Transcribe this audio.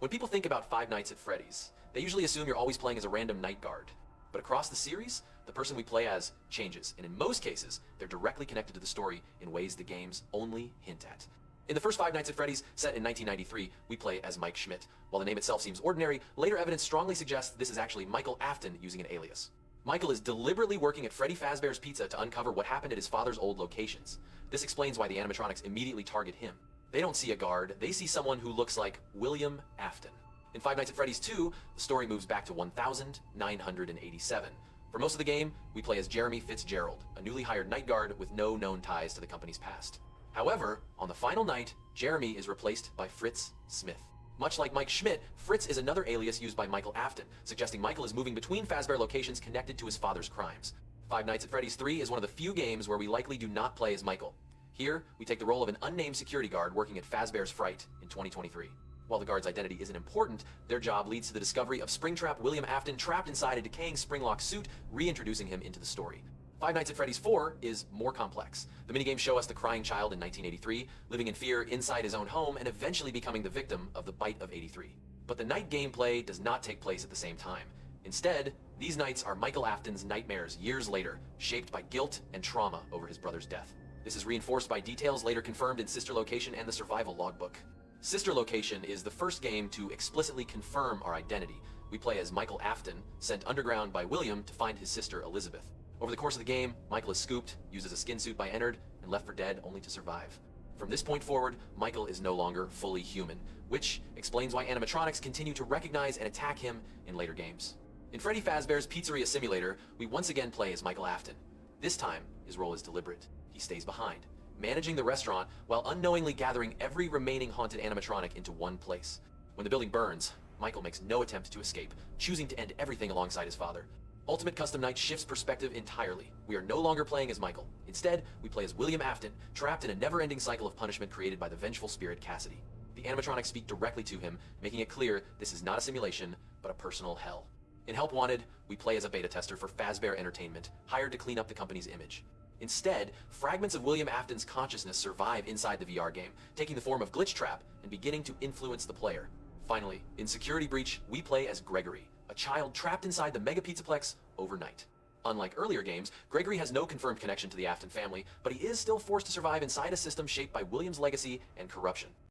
When people think about Five Nights at Freddy's, they usually assume you're always playing as a random night guard. But across the series, the person we play as changes, and in most cases, they're directly connected to the story in ways the games only hint at. In the first Five Nights at Freddy's, set in 1993, we play as Mike Schmidt. While the name itself seems ordinary, later evidence strongly suggests this is actually Michael Afton using an alias. Michael is deliberately working at Freddy Fazbear's Pizza to uncover what happened at his father's old locations. This explains why the animatronics immediately target him. They don't see a guard, they see someone who looks like William Afton. In Five Nights at Freddy's 2, the story moves back to 1987. For most of the game, we play as Jeremy Fitzgerald, a newly hired night guard with no known ties to the company's past. However, on the final night, Jeremy is replaced by Fritz Smith. Much like Mike Schmidt, Fritz is another alias used by Michael Afton, suggesting Michael is moving between Fazbear locations connected to his father's crimes. Five Nights at Freddy's 3 is one of the few games where we likely do not play as Michael. Here, we take the role of an unnamed security guard working at Fazbear's Fright in 2023. While the guard's identity isn't important, their job leads to the discovery of Springtrap William Afton trapped inside a decaying Springlock suit, reintroducing him into the story. Five Nights at Freddy's 4 is more complex. The minigames show us the crying child in 1983, living in fear inside his own home and eventually becoming the victim of the bite of 83. But the night gameplay does not take place at the same time. Instead, these nights are Michael Afton's nightmares years later, shaped by guilt and trauma over his brother's death. This is reinforced by details later confirmed in Sister Location and the Survival Logbook. Sister Location is the first game to explicitly confirm our identity. We play as Michael Afton, sent underground by William to find his sister Elizabeth. Over the course of the game, Michael is scooped, used as a skin suit by Ennard, and left for dead only to survive. From this point forward, Michael is no longer fully human, which explains why animatronics continue to recognize and attack him in later games. In Freddy Fazbear's Pizzeria Simulator, we once again play as Michael Afton. This time, his role is deliberate. He stays behind, managing the restaurant while unknowingly gathering every remaining haunted animatronic into one place. When the building burns, Michael makes no attempt to escape, choosing to end everything alongside his father. Ultimate Custom Night shifts perspective entirely. We are no longer playing as Michael. Instead, we play as William Afton, trapped in a never-ending cycle of punishment created by the vengeful spirit Cassidy. The animatronics speak directly to him, making it clear this is not a simulation, but a personal hell. In Help Wanted, we play as a beta tester for Fazbear Entertainment, hired to clean up the company's image. Instead, fragments of William Afton's consciousness survive inside the VR game, taking the form of Glitch Trap and beginning to influence the player. Finally, in Security Breach, we play as Gregory, a child trapped inside the Mega Pizzaplex overnight. Unlike earlier games, Gregory has no confirmed connection to the Afton family, but he is still forced to survive inside a system shaped by William's legacy and corruption.